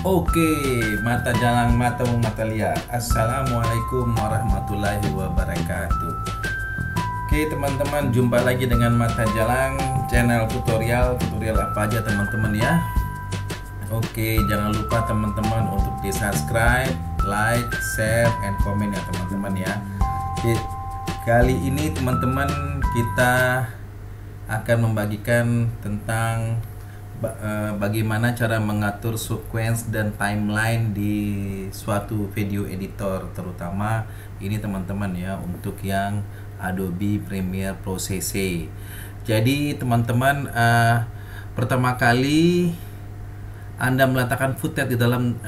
Oke, mata jalan mata lihat. Assalamualaikum warahmatullahi wabarakatuh. Oke teman-teman, jumpa lagi dengan Mata Jalan channel tutorial apa aja teman-teman ya. Oke, jangan lupa teman-teman untuk di subscribe, like, share, and comment ya teman-teman ya. Oke, kali ini teman-teman kita akan membagikan tentang bagaimana cara mengatur sequence dan timeline di suatu video editor, terutama ini teman-teman ya untuk yang Adobe Premiere Pro CC. Jadi teman-teman, pertama kali Anda meletakkan footage di dalam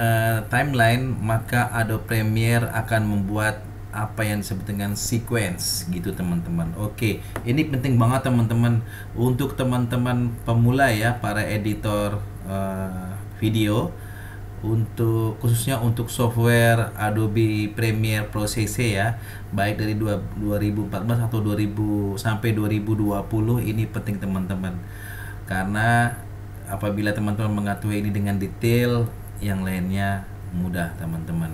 timeline, maka Adobe Premiere akan membuat apa yang disebut dengan sequence gitu teman-teman. Oke, ini penting banget teman-teman untuk teman-teman pemula ya, para editor video, untuk khususnya untuk software Adobe Premiere Pro CC ya, baik dari 2014 atau 2000 sampai 2020. Ini penting teman-teman, karena apabila teman-teman mengetahui ini dengan detail, yang lainnya mudah teman-teman.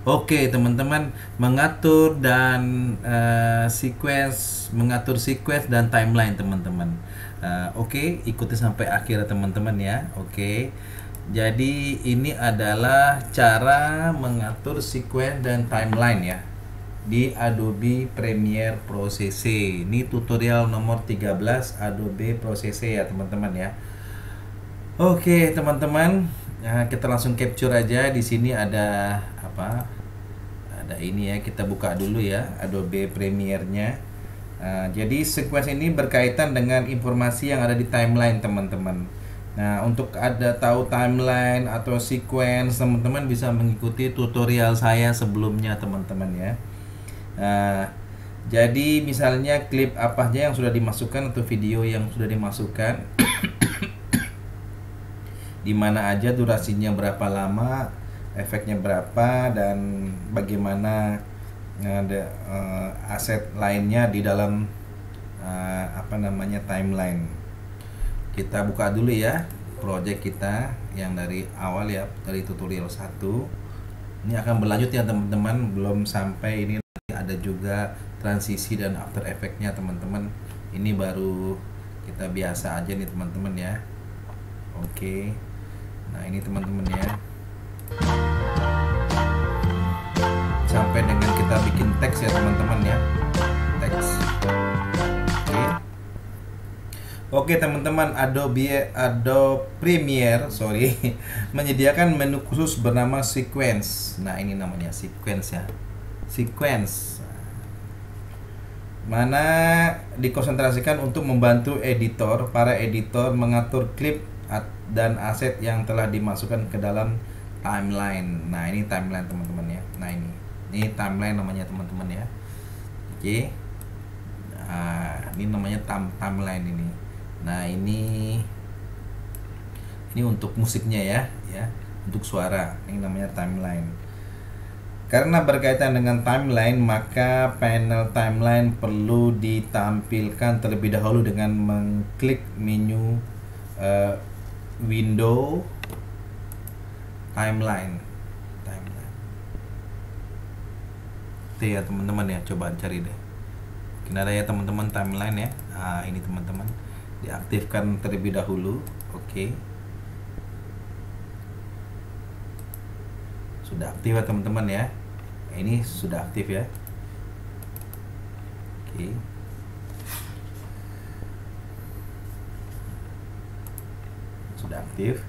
Oke teman-teman, mengatur sequence dan timeline teman-teman. Oke, ikuti sampai akhir teman-teman ya. Oke, jadi ini adalah cara mengatur sequence dan timeline ya di Adobe Premiere Pro CC. Ini tutorial nomor 13 Adobe Pro CC ya teman-teman ya. Oke teman-teman, kita langsung capture aja. Di sini ada apa? Ada ini ya, kita buka dulu ya Adobe Premiere-nya. Jadi sequence ini berkaitan dengan informasi yang ada di timeline teman-teman. Nah, untuk ada tahu timeline atau sequence, teman-teman bisa mengikuti tutorial saya sebelumnya teman-teman ya. Jadi misalnya klip apa aja yang sudah dimasukkan atau video yang sudah dimasukkan, di mana aja, durasinya berapa lama, efeknya berapa, dan bagaimana ada aset lainnya di dalam timeline. Kita buka dulu ya project kita yang dari awal ya, dari tutorial 1. Ini akan berlanjut ya teman-teman, belum sampai ini ada juga transisi dan after effect-nya teman-teman. Ini baru kita biasa aja nih teman-teman ya. Oke. Nah, ini teman-teman ya. Sampai dengan kita bikin teks ya teman-teman ya. Teks. Oke teman-teman, Adobe Premiere menyediakan menu khusus bernama sequence. Nah, ini namanya sequence ya. Sequence mana dikonsentrasikan untuk membantu para editor mengatur klip dan aset yang telah dimasukkan ke dalam timeline. Nah, ini timeline teman-teman ya. Nah, ini timeline namanya teman-teman ya. Oke. Nah, ini namanya timeline ini. Nah, ini untuk musiknya ya, untuk suara. Ini namanya timeline. Karena berkaitan dengan timeline, maka panel timeline perlu ditampilkan terlebih dahulu dengan mengklik menu window timeline. Itu ya teman-teman ya, coba cari deh. Mungkin ada ya teman-teman timeline ya. Nah, ini teman-teman, diaktifkan terlebih dahulu. Oke. Sudah aktif ya teman-teman ya. Ini sudah aktif ya. Oke. Sudah aktif.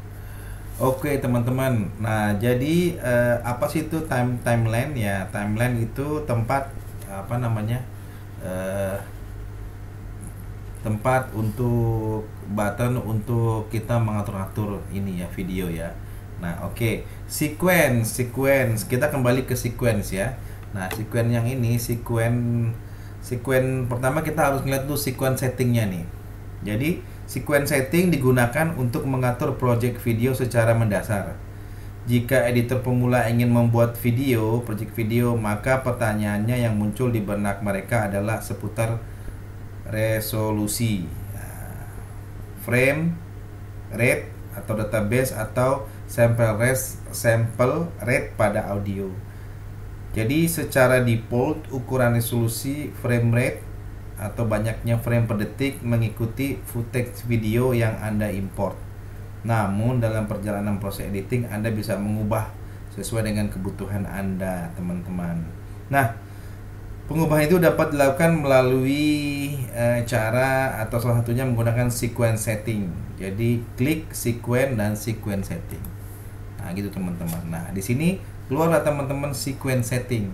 Oke teman-teman. Nah, jadi apa sih itu timeline ya? Timeline itu tempat tempat untuk button untuk kita mengatur-atur ini ya, video ya. Nah, oke. Sequence. Kita kembali ke sequence ya. Nah, sequence yang ini, sequence pertama kita harus ngeliat dulu sequence settingnya nih. Jadi sequence setting digunakan untuk mengatur project video secara mendasar. Jika editor pemula ingin membuat project video, maka pertanyaannya yang muncul di benak mereka adalah seputar resolusi, frame rate, atau database, atau sample rate pada audio. Jadi secara default ukuran resolusi frame rate atau banyaknya frame per detik mengikuti footage video yang Anda import. Namun dalam perjalanan proses editing Anda bisa mengubah sesuai dengan kebutuhan Anda, teman-teman. Nah, pengubahan itu dapat dilakukan melalui cara atau salah satunya menggunakan sequence setting. Jadi klik sequence dan sequence setting. Nah, gitu teman-teman. Nah, di sini keluarlah teman-teman sequence setting.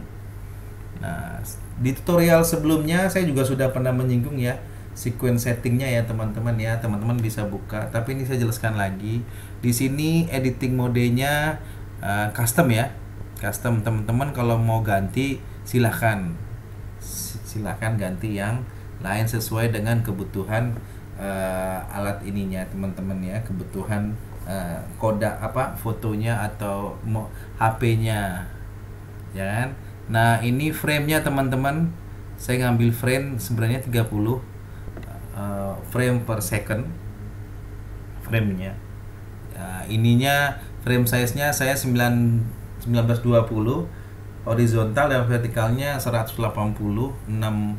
Nah, di tutorial sebelumnya saya juga sudah pernah menyinggung ya sequence settingnya ya teman-teman ya. Teman-teman bisa buka. Tapi ini saya jelaskan lagi. Di sini editing modenya custom ya. Custom, teman-teman kalau mau ganti silahkan ganti yang lain sesuai dengan kebutuhan alat ininya teman-teman ya, kebutuhan koda fotonya atau HP-nya ya kan. Nah, ini frame-nya teman-teman, saya ngambil frame sebenarnya 30 frame per second frame-nya. Ininya frame size-nya saya 1920, horizontal dan vertikalnya 180, 16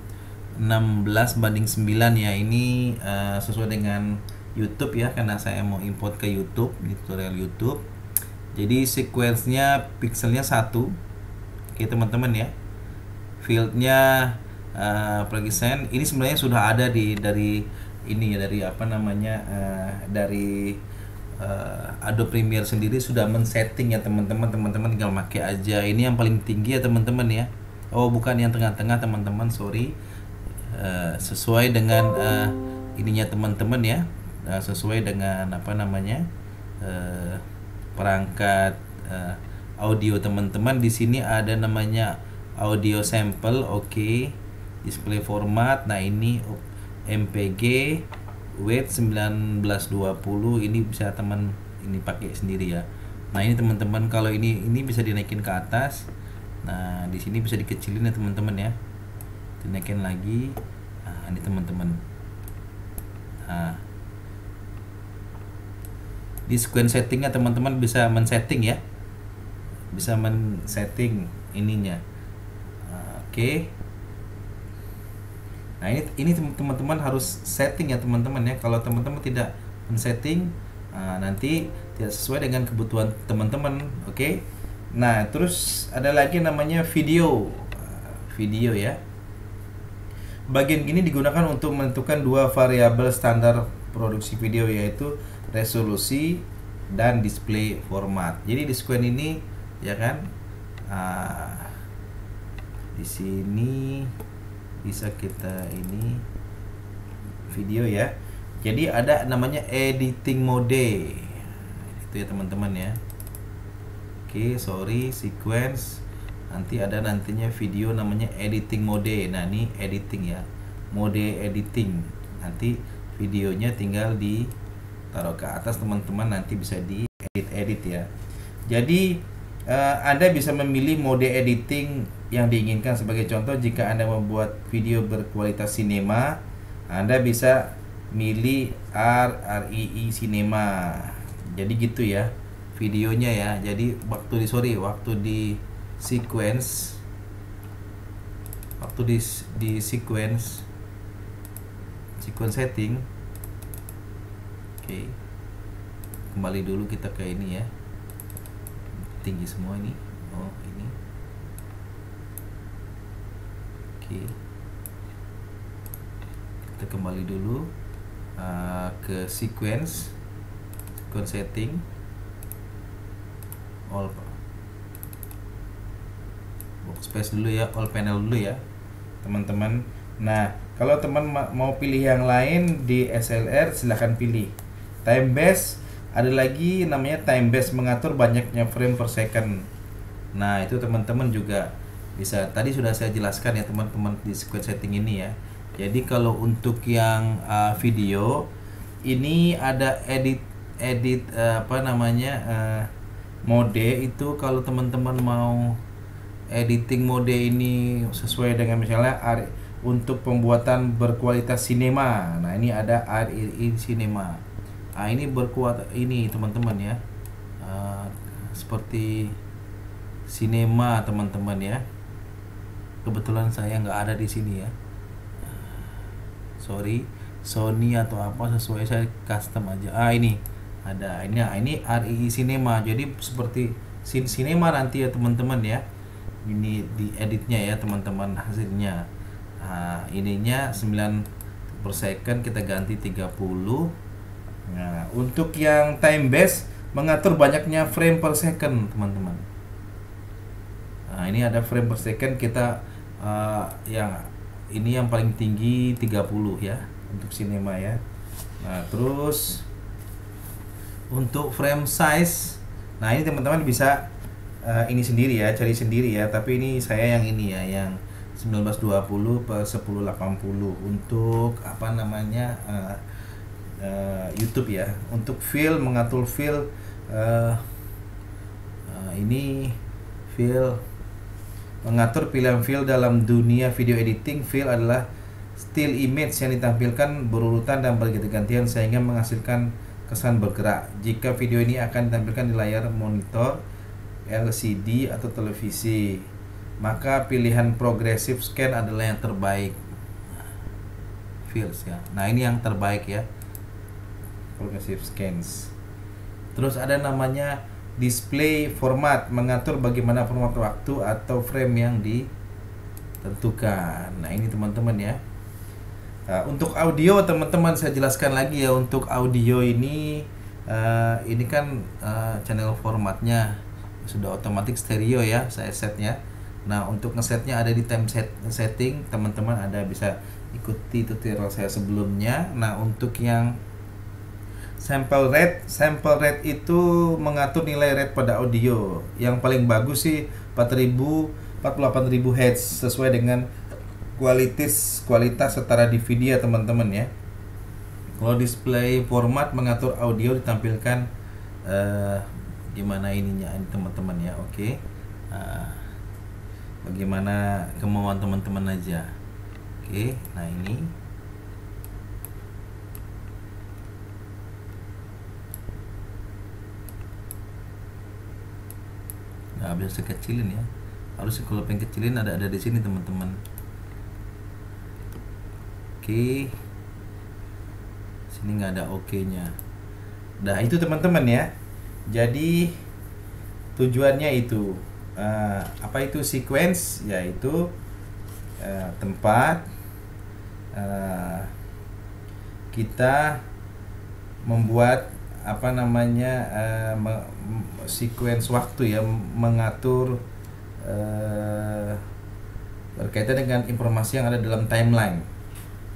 banding 9 ya. Ini sesuai dengan YouTube ya, karena saya mau import ke YouTube, di tutorial YouTube. Jadi sequence-nya pixelnya 1. Oke teman-teman ya. Field-nya present. Ini sebenarnya sudah ada dari ini ya, dari dari Adobe Premiere sendiri sudah men-setting ya teman-teman. Teman-teman tinggal pakai aja. Ini yang paling tinggi ya teman-teman ya. Oh, bukan yang tengah-tengah teman-teman, sorry. Sesuai dengan ininya teman-teman ya. Sesuai dengan perangkat audio teman-teman. Di sini ada namanya audio sample, oke. Display format. Nah, ini MPG weight 1920, ini bisa teman ini pakai sendiri ya. Nah, ini teman-teman kalau ini bisa dinaikin ke atas. Nah, di sini bisa dikecilin ya teman-teman ya. Dinaikin lagi. Nah, ini teman-teman. Nah, di sequence settingnya teman-teman bisa men-setting ya. Bisa men-setting ininya. Oke. Nah, ini teman-teman harus setting ya teman-teman ya. Kalau teman-teman tidak men-setting, nanti tidak sesuai dengan kebutuhan teman-teman. Oke. Nah, terus ada lagi namanya video. Video ya. Bagian gini digunakan untuk menentukan dua variabel standar produksi video, yaitu resolusi dan display format. Jadi di sequence ini ya kan, di sini bisa kita ini video ya. Jadi ada namanya editing mode. Itu ya teman-teman ya. Oke, sorry, sequence. Nanti ada nantinya video namanya editing mode. Nah, ini editing ya. Mode editing. Nanti videonya tinggal ditaruh ke atas teman-teman, nanti bisa diedit ya. Jadi Anda bisa memilih mode editing yang diinginkan. Sebagai contoh, jika Anda membuat video berkualitas sinema, Anda bisa milih REE Cinema. Jadi gitu ya videonya ya. Jadi waktu di sequence, sequence setting. Oke. Kembali dulu kita ke ini ya. Tinggi semua ini. Oh, ini. Oke. Kita kembali dulu ke sequence setting, all workspace dulu ya, all panel dulu ya teman-teman. Nah, kalau teman mau pilih yang lain di SLR, silahkan pilih time base. Ada lagi namanya time base, mengatur banyaknya frame per second. Nah, itu teman-teman juga bisa, tadi sudah saya jelaskan ya teman-teman di sequence setting ini ya. Jadi kalau untuk yang video ini ada edit mode itu. Kalau teman-teman mau editing mode ini sesuai dengan misalnya untuk pembuatan berkualitas sinema. Nah, ini ada REE Cinema. Nah, ini berkuat ini teman-teman ya. seperti sinema teman-teman ya. Kebetulan saya nggak ada di sini ya, sorry, Sony atau apa sesuai, saya custom aja. Ini ada, ini RII Cinema, jadi seperti sinema nanti ya teman-teman ya. Ini di editnya ya teman-teman hasilnya. Ininya 9 per second, kita ganti 30. Nah, untuk yang time base mengatur banyaknya frame per second teman-teman. Nah, ini ada frame per second, kita yang ini yang paling tinggi 30 ya untuk sinema ya. Nah, terus untuk frame size, nah ini teman-teman bisa ini sendiri ya, cari sendiri ya, tapi ini saya yang ini ya, yang 1920 per 1080 untuk apa namanya YouTube ya. Untuk fill, mengatur fill, ini fill, mengatur pilihan fill dalam dunia video editing. Fill adalah still image yang ditampilkan berurutan dan berganti-gantian sehingga menghasilkan kesan bergerak. Jika video ini akan ditampilkan di layar monitor, LCD atau televisi, maka pilihan progressive scan adalah yang terbaik. Fills ya. Nah, ini yang terbaik ya, progressive scans. Terus ada namanya display format, mengatur bagaimana format waktu atau frame yang ditentukan. Nah, ini teman-teman ya. Untuk audio teman-teman saya jelaskan lagi ya. Untuk audio ini kan channel formatnya sudah otomatis stereo ya, saya setnya. Nah, untuk ngesetnya ada di time setting, teman-teman ada bisa ikuti tutorial saya sebelumnya. Nah, untuk yang sample rate itu mengatur nilai rate pada audio. Yang paling bagus sih 48.000 Hz sesuai dengan kualitas setara DVD ya teman-teman ya. Kalau display format mengatur audio ditampilkan gimana ininya ini teman-teman ya. Oke. Bagaimana kemauan teman-teman aja. Oke, nah ini nggak bisa kecilin ya, harus kalau pengen kecilin ada di sini teman-teman. Oke, sini nggak ada oke-nya. Nah, itu teman-teman ya. Jadi tujuannya itu apa itu sequence, yaitu tempat kita membuat apa namanya sequence waktu ya, mengatur berkaitan dengan informasi yang ada dalam timeline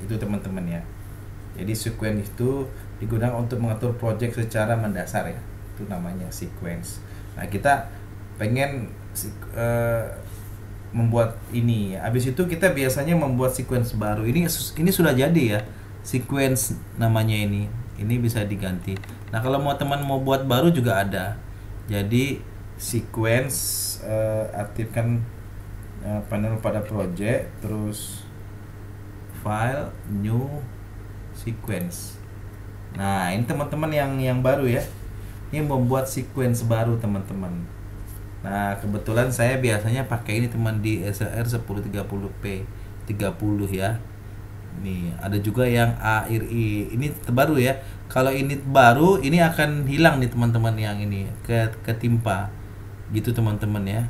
itu teman-teman ya. Jadi sequence itu digunakan untuk mengatur project secara mendasar ya, itu namanya sequence. Nah, kita pengen membuat ini, habis itu kita biasanya membuat sequence baru. Ini sudah jadi ya, sequence namanya ini bisa diganti. Nah, kalau teman mau buat baru juga ada. Jadi sequence, aktifkan panel pada project, terus file, new sequence. Nah, ini teman-teman yang baru ya, ini membuat sequence baru teman-teman. Nah, kebetulan saya biasanya pakai ini teman di SLR 1030p 30 ya. Nih, ada juga yang ARI. Ini terbaru ya. Kalau ini baru, ini akan hilang nih teman-teman, yang ini ketimpa gitu teman-teman ya.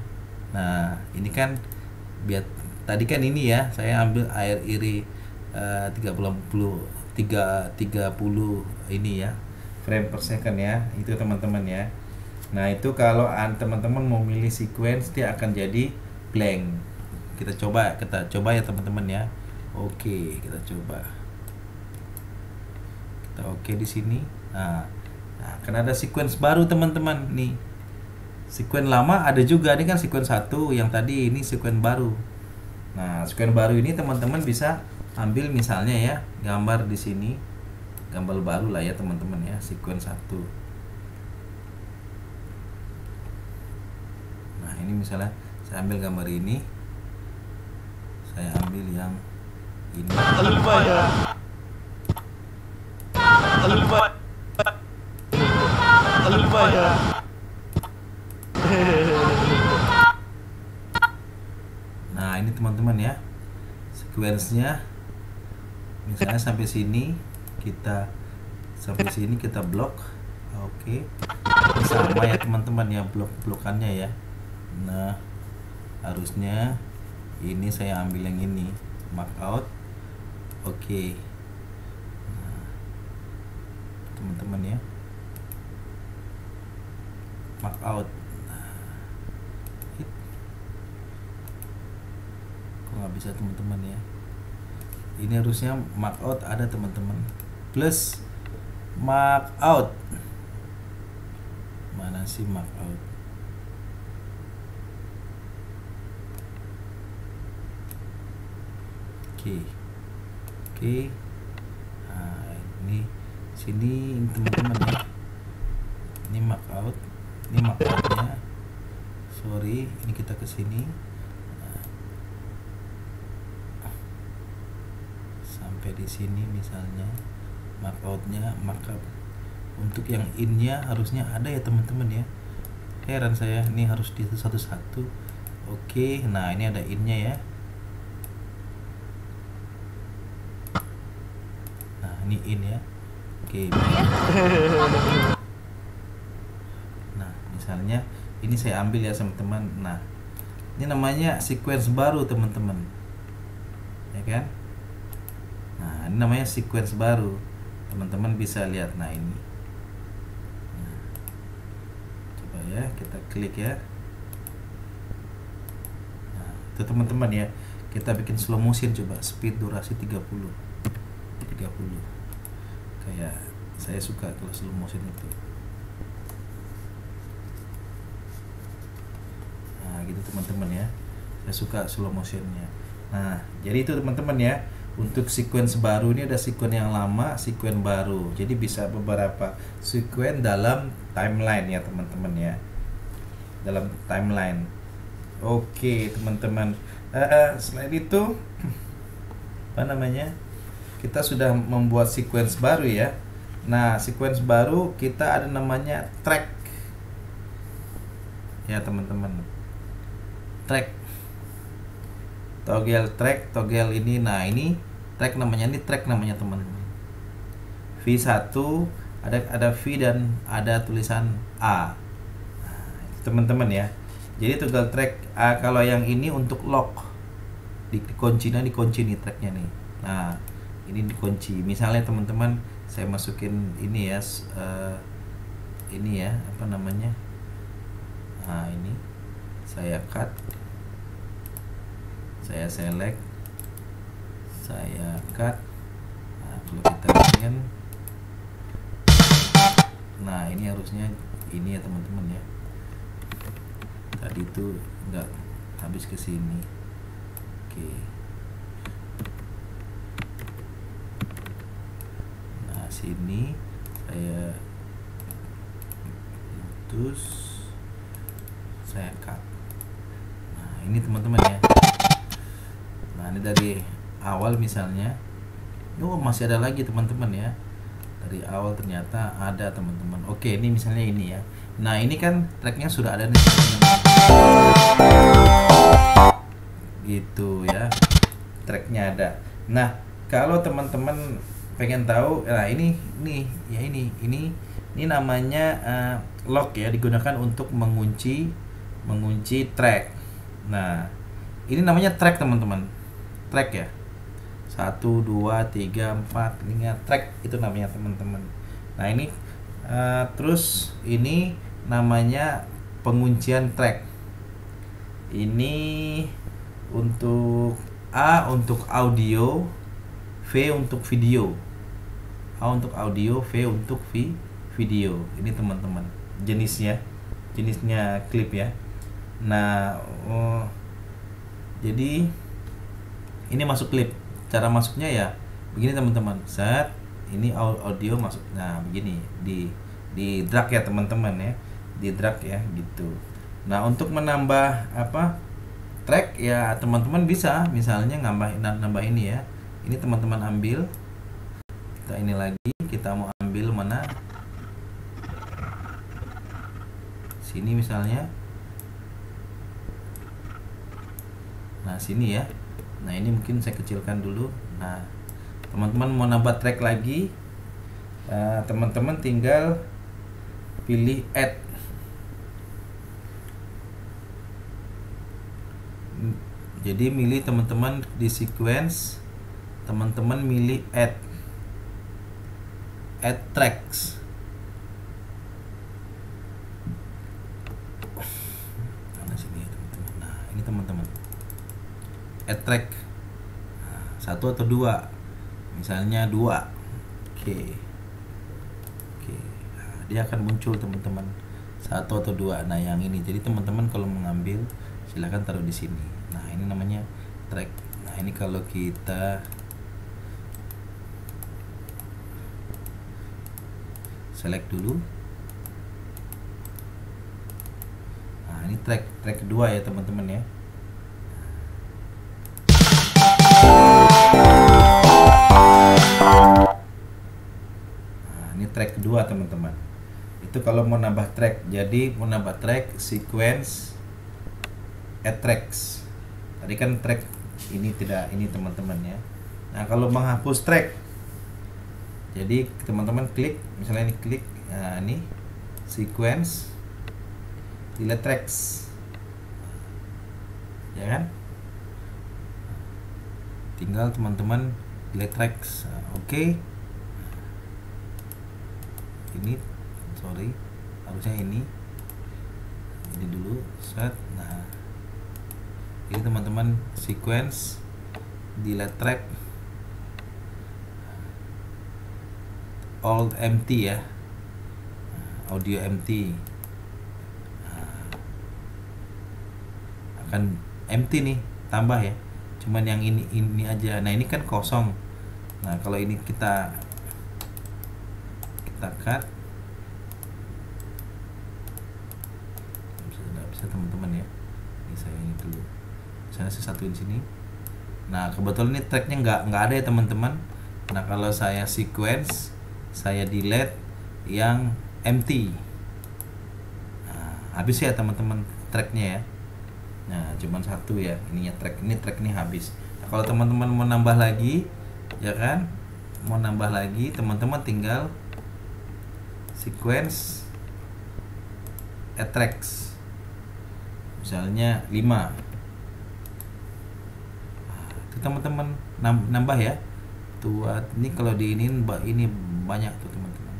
Nah, ini kan biar tadi kan ini ya, saya ambil ARI 30 ini ya, frame per second ya. Itu teman-teman ya. Nah, itu kalau teman-teman mau milih sequence, dia akan jadi blank. Kita coba ya teman-teman ya. Oke, kita coba. Kita oke di sini. Nah, kan ada sequence baru teman-teman nih. Sequence lama ada juga, ini kan sequence 1, yang tadi ini sequence baru. Nah, sequence baru ini teman-teman bisa ambil misalnya ya, gambar di sini. Gambar baru lah ya teman-teman ya, sequence 1. Nah, ini misalnya saya ambil gambar ini, saya ambil yang ini. teman-teman ya. Sequence-nya misalnya sampai sini kita blok. Oke. Ini sama ya teman-teman ya, blok-blokannya ya. Nah, harusnya ini saya ambil yang ini, mark out. Oke. Nah, teman-teman ya, mark out. Kok nggak bisa teman-teman ya? Ini harusnya mark out ada teman-teman, plus mark out. Mana sih mark out? Oke. Nah, ini sini teman-teman ya. Ini mark out. Ini mark outnya. Sorry, ini kita ke sini. Sampai di sini misalnya markoutnya, markup untuk yang innya harusnya ada ya teman-teman ya. Heran saya, ini harus di satu-satu. Oke, nah ini ada innya ya. Nah ini in ya. Oke. Nah misalnya ini saya ambil ya teman-teman. Nah ini namanya sequence baru teman-teman, ya kan? Nah, ini namanya sequence baru. Teman-teman bisa lihat. Nah, ini. Nah, coba ya, kita klik ya. Nah, itu teman-teman ya. Kita bikin slow motion coba. Speed durasi 30. Kayak saya suka kalau slow motion itu. Nah, gitu teman-teman ya. Saya suka slow motionnya. Nah, jadi itu teman-teman ya. Untuk sequence baru ini ada sequence yang lama, sequence baru. Jadi bisa beberapa sequence dalam timeline ya teman-teman ya. Dalam timeline. Oke teman-teman. Selain itu, apa namanya? Kita sudah membuat sequence baru ya. Nah sequence baru kita ada namanya track. Ya teman-teman. Track. Toggle ini. Nah ini track namanya, teman-teman. V1 ada V dan ada tulisan A. Nah, teman-teman ya. Jadi toggle track kalau yang ini untuk lock dikunci nih tracknya nih. Nah ini dikunci. Misalnya teman-teman saya masukin ini ya, ini ya apa namanya? Nah ini saya cut. Saya select, saya cut. Nah, kalau kita ingin, nah ini harusnya ini ya teman-teman ya. Tadi itu enggak habis ke sini. Oke. Nah sini saya putus, saya cut. Nah ini teman-teman ya. Nah ini dari awal misalnya, masih ada lagi teman-teman ya. Dari awal ternyata ada teman-teman. Oke ini misalnya ini ya. Nah ini kan tracknya sudah ada nih teman-teman. Gitu ya, tracknya ada. Nah kalau teman-teman pengen tahu, nah ini namanya lock ya, digunakan untuk mengunci track. Nah ini namanya track teman-teman. Track ya, 1, 2, 3, 4, 5 track itu namanya teman-teman. Nah ini terus ini namanya penguncian track. Ini untuk A untuk audio, V untuk video. A untuk audio, V untuk video. Ini teman-teman jenisnya klip ya. Nah jadi ini masuk klip. Cara masuknya ya begini teman-teman. Saat ini audio masuk. Nah begini di drag ya teman-teman ya, di drag ya gitu. Nah untuk menambah apa track ya teman-teman bisa misalnya nambah ini ya. Ini teman-teman ambil, kita ini lagi, kita mau ambil mana, sini misalnya. Nah sini ya, Nah ini mungkin saya kecilkan dulu. Nah teman-teman mau nambah track lagi, teman-teman tinggal pilih add. Jadi milih teman-teman di sequence, teman-teman milih add tracks. Mana sini ya teman-teman. Nah ini teman-teman add track, nah, 1 atau 2, misalnya 2. Oke. Nah, dia akan muncul teman-teman 1 atau 2. Nah yang ini, jadi teman-teman kalau mengambil silahkan taruh di sini. Nah ini namanya track. Nah ini kalau kita select dulu, nah ini track kedua ya teman-teman ya. Nah ini track kedua teman-teman. Itu kalau mau nambah track. Jadi mau nambah track, sequence, add tracks. Tadi kan track ini tidak ini teman-teman ya. Nah kalau menghapus track, jadi teman-teman klik, misalnya ini klik, nah ini sequence, delete tracks, ya kan? Tinggal teman-teman delete tracks. Nah, oke. Ini sorry, harusnya ini dulu set. Nah ini teman-teman sequence, delete track, all empty ya, audio empty, akan empty nih, tambah ya, cuman yang ini aja. Nah ini kan kosong. Nah kalau ini kita cut, bisa teman-teman ya. Ini saya ini dulu, misalnya saya satuin sini. Nah kebetulan ini tracknya nggak ada ya teman-teman. Nah kalau saya sequence, saya delete yang empty, nah, habis ya teman-teman tracknya ya. Nah cuman 1 ya ininya, track ini habis. Nah, kalau teman-teman mau nambah lagi ya kan, mau nambah lagi teman-teman tinggal sequence, add tracks, misalnya 5. Nah, itu teman-teman nambah ya. Tuh ini kalau ini banyak tuh teman-teman.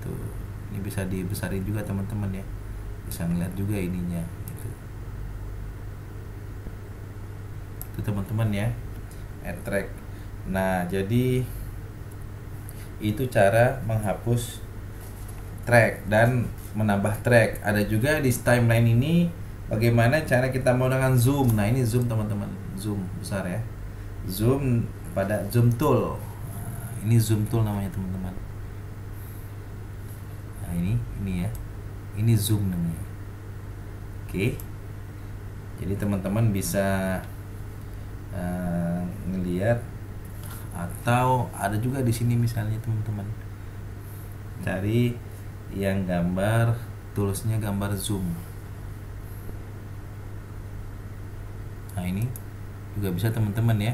Tuh ini bisa dibesarin juga teman-teman ya, bisa ngeliat juga ininya gitu. Itu teman-teman ya, add track. Nah jadi itu cara menghapus track dan menambah track. Ada juga di timeline ini bagaimana cara kita menggunakan zoom. Nah ini zoom teman-teman, zoom besar ya, zoom pada zoom tool. Nah, ini zoom tool namanya teman-teman. Nah ini ya, ini zoom namanya. Oke, jadi teman-teman bisa ngelihat, atau ada juga di sini misalnya teman-teman cari yang gambar, toolsnya gambar zoom. Nah ini juga bisa teman-teman ya.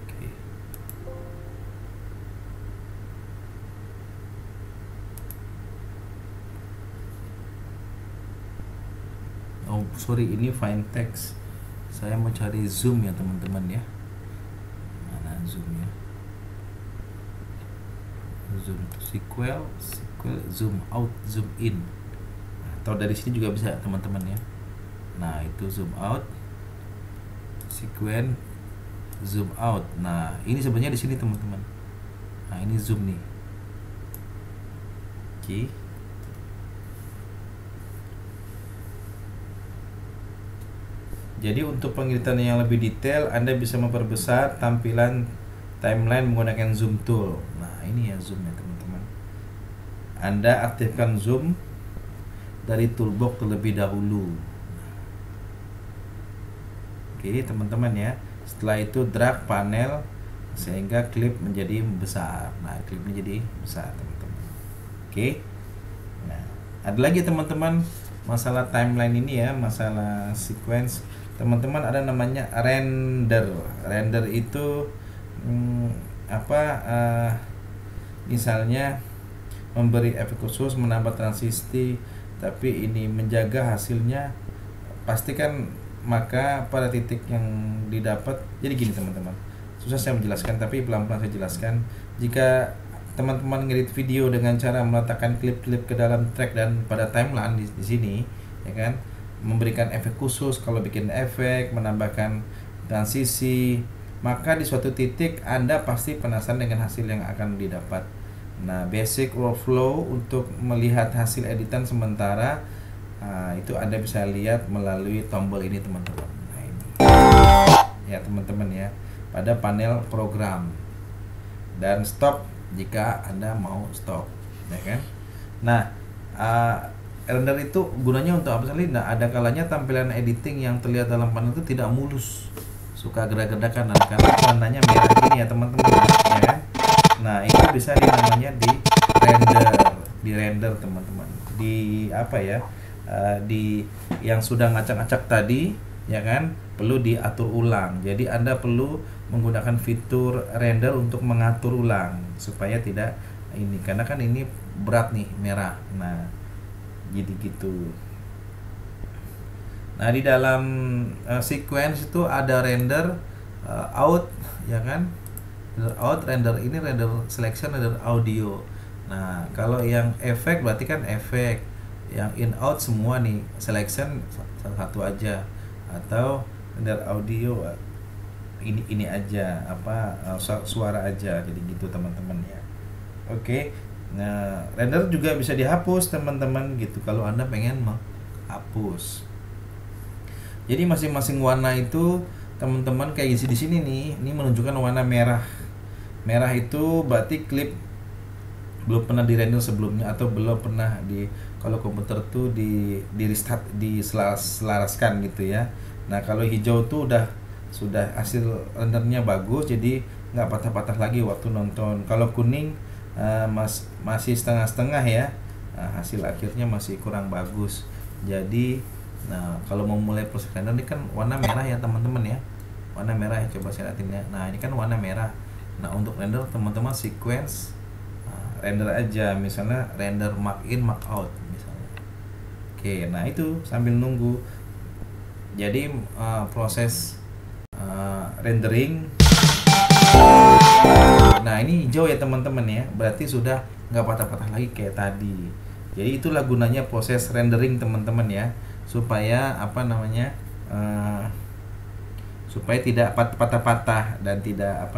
Oke. Oh sorry, ini find text. Saya mau cari zoom ya teman-teman ya. Mana zoom ya? Zoom to sequel, zoom out, zoom in. Atau dari sini juga bisa teman-teman ya. Nah itu zoom out, sequence, zoom out. Nah ini sebenarnya di sini teman-teman. Nah ini zoom nih. Oke. Jadi untuk penglihatan yang lebih detail, Anda bisa memperbesar tampilan timeline menggunakan zoom tool. Nah ini ya zoom ya teman-teman. Anda aktifkan zoom dari toolbox terlebih dahulu. Oke teman-teman ya. Setelah itu drag panel sehingga klip menjadi besar. Nah, klipnya jadi besar, teman-teman. Oke. Nah, ada lagi teman-teman masalah timeline ini ya, masalah sequence. Teman-teman ada namanya render. Render itu misalnya memberi efek khusus, menambah transisi, tapi ini menjaga hasilnya pastikan, maka pada titik yang didapat. Jadi gini teman-teman, susah saya menjelaskan tapi pelan-pelan saya jelaskan. Jika teman-teman ngedit video dengan cara meletakkan klip-klip ke dalam track dan pada timeline di sini, ya kan, memberikan efek khusus, kalau bikin efek, menambahkan transisi, maka di suatu titik Anda pasti penasaran dengan hasil yang akan didapat. Nah, basic workflow untuk melihat hasil editan sementara, itu Anda bisa lihat melalui tombol ini teman-teman. Nah, ini ya teman-teman ya, pada panel program, dan stop jika Anda mau stop, ya kan. Nah, render itu gunanya untuk apa sih? Nah, ada kalanya tampilan editing yang terlihat dalam panel itu tidak mulus, suka gerak-gerakan, karena warnanya merah gini ya teman-teman, ya kan. Nah, itu bisa namanya di render teman-teman, di apa ya, di yang sudah ngacak-ngacak tadi, ya kan, perlu diatur ulang. Jadi Anda perlu menggunakan fitur render untuk mengatur ulang supaya tidak ini, karena kan ini berat nih, merah. Nah, jadi gitu. Nah, di dalam sequence itu ada render out, ya kan, render out, render ini, render selection, render audio. Nah, kalau yang efek berarti kan efek, yang in out semua nih, selection salah satu aja, atau render audio ini aja, suara aja, jadi gitu teman-teman ya. Oke. Nah, render juga bisa dihapus teman-teman gitu kalau Anda pengen menghapus. Jadi masing-masing warna itu teman-teman kayak di sini nih, ini menunjukkan warna merah. Merah itu berarti klip belum pernah di render sebelumnya, atau belum pernah kalau komputer tuh di restart, diselaraskan gitu ya. Nah, kalau hijau tuh sudah hasil rendernya bagus, jadi nggak patah-patah lagi waktu nonton. Kalau kuning masih setengah-setengah ya, hasil akhirnya masih kurang bagus. Jadi, nah, kalau mau mulai proses render ini kan warna merah ya teman-teman ya, warna merah ya, coba saya lihatin ya. Nah, ini kan warna merah. Nah, untuk render teman-teman sequence render aja, misalnya render mark in mark out misalnya. Oke, nah itu sambil nunggu. Jadi proses rendering. Nah, ini hijau ya teman-teman ya, berarti sudah nggak patah-patah lagi kayak tadi. Jadi itulah gunanya proses rendering teman-teman ya, supaya supaya tidak patah-patah dan tidak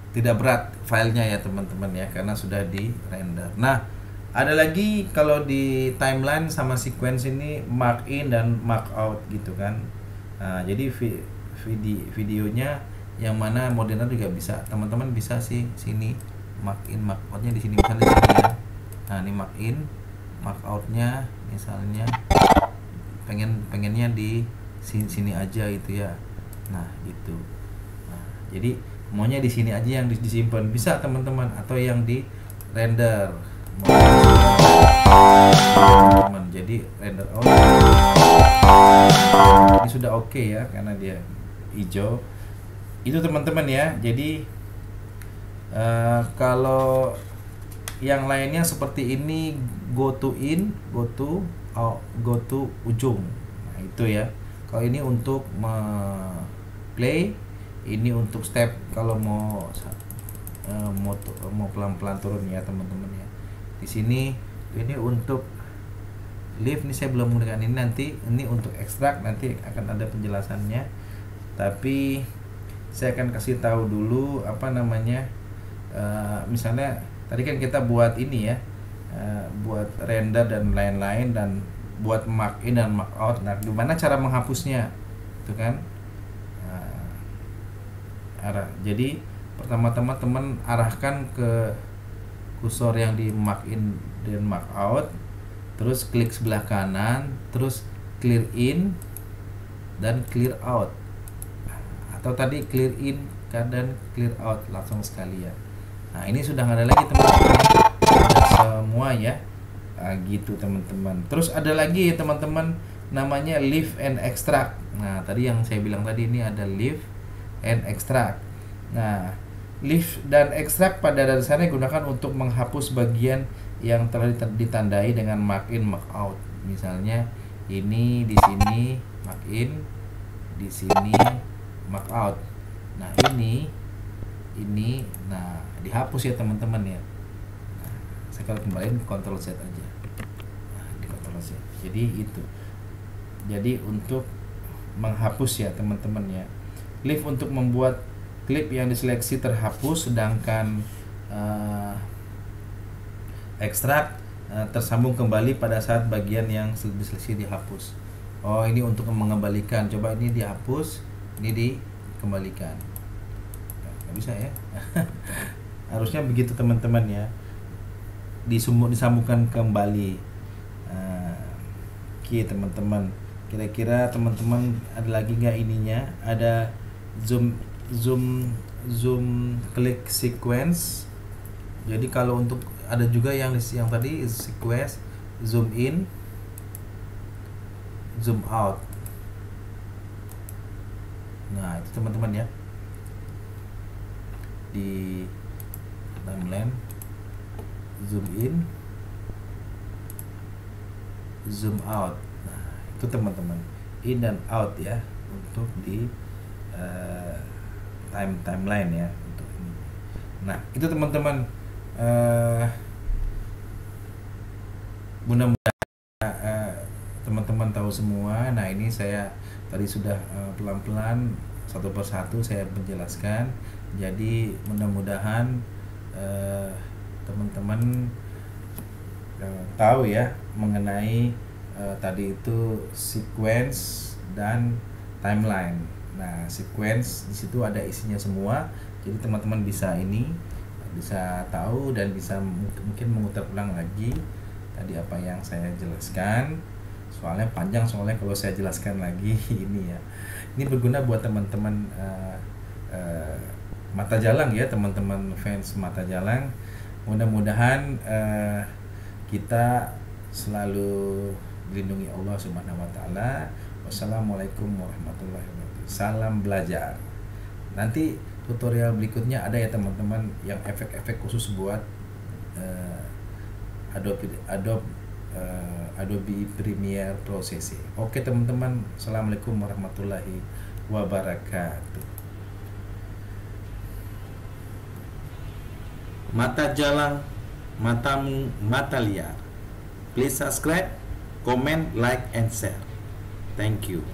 tidak berat filenya ya teman-teman ya, karena sudah di render. Nah, ada lagi kalau di timeline sama sequence ini mark in dan mark out gitu kan. Nah, jadi videonya yang mana modern juga bisa teman-teman, bisa sih sini mark in mark outnya di sini, misalnya di sini ya. Nah, ini mark in mark outnya misalnya pengennya di sini aja gitu ya. Nah, gitu. Nah, jadi maunya di sini aja yang disimpan, bisa teman-teman, atau yang di render. Teman, jadi render out ini sudah oke ya, karena dia hijau. Itu teman-teman ya. Jadi kalau yang lainnya seperti ini, go to in, go to ujung. Nah, itu ya. Kalau ini untuk play, ini untuk step kalau mau pelan-pelan turun ya teman-teman ya. Di sini ini untuk lift, ini saya belum menggunakan ini, nanti ini untuk ekstrak, nanti akan ada penjelasannya. Tapi saya akan kasih tahu dulu misalnya tadi kan kita buat ini ya, buat render dan lain-lain, dan buat mark in dan mark out. Nah, gimana cara menghapusnya itu kan? Jadi pertama-tama teman arahkan ke kursor yang di mark in dan mark out, terus klik sebelah kanan, terus clear in dan clear out, atau tadi clear in dan clear out langsung sekalian. Nah ini sudah nggak ada lagi teman-teman, sudah semua ya. Gitu teman-teman. Terus ada lagi teman-teman namanya leave and extract. Nah tadi yang saya bilang tadi, ini ada leave and extract. Nah leave dan extract pada dasarnya digunakan untuk menghapus bagian yang telah ditandai dengan mark in mark out. Misalnya ini di sini mark in, di sini mark out. Nah ini nah dihapus ya teman-teman ya. Nah, saya kalau kembaliin Ctrl Z aja. Nah, di Ctrl Z. Jadi itu. Jadi untuk menghapus ya teman-teman ya. Leave untuk membuat klip yang diseleksi terhapus, sedangkan extract tersambung kembali pada saat bagian yang diseleksi dihapus. Oh ini untuk mengembalikan. Coba ini dihapus, ini dikembalikan. Nggak bisa ya. Harusnya begitu teman-teman ya, disambungkan kembali. Oke teman-teman, kira-kira teman-teman ada lagi nggak ininya, ada zoom klik sequence. Jadi kalau untuk ada juga yang tadi sequence, zoom in, zoom out. Nah itu teman-teman ya, di timeline zoom in, zoom out. Nah itu teman-teman, in dan out ya untuk di timeline ya untuk ini. Nah itu teman-teman, mudah-mudahan teman-teman tahu semua. Nah ini saya tadi sudah pelan-pelan satu persatu saya menjelaskan. Jadi mudah-mudahan teman-teman tahu ya mengenai tadi itu sequence dan timeline. Nah sequence di situ ada isinya semua. Jadi teman-teman bisa tahu dan bisa mungkin memutar ulang lagi tadi apa yang saya jelaskan. Soalnya panjang kalau saya jelaskan lagi ini ya. Ini berguna buat teman-teman Mata Jalang ya, teman-teman fans Mata Jalang. Mudah-mudahan kita selalu dilindungi Allah Subhanahu wa taala. Wassalamualaikum warahmatullahi wabarakatuh. Salam belajar. Nanti tutorial berikutnya ada ya teman-teman, yang efek-efek khusus buat Adobe Premiere Pro CC. Oke teman-teman, assalamualaikum warahmatullahi wabarakatuh. Mata Jalang, matamu mata liar. Please subscribe, comment, like, and share. Thank you.